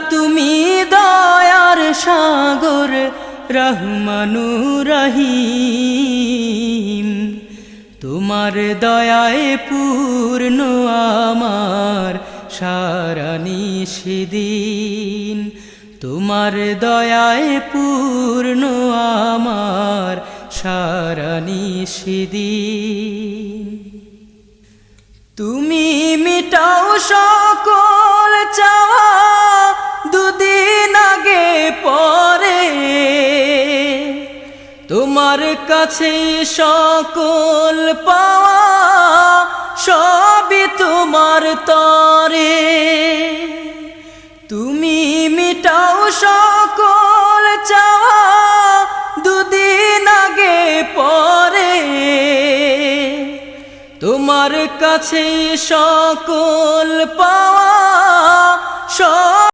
তুমি দয়ার সাগর রহমানুর রহিম। তোমার দয়ায় পূর্ণ আমার সারা নিশিদিন। তোমার দয়ায় পূর্ণ আমার সারা নিশিদিন। তুমি মিটাও সকল চাওয়া দুদিন আগে পরে। তোমার কাছে সকল পাওয়া সবই তোমার তরে। তুমি মিটাও সকল চাওয়া দুদিন আগে পরে। তোমার কাছে সকল পাওয়া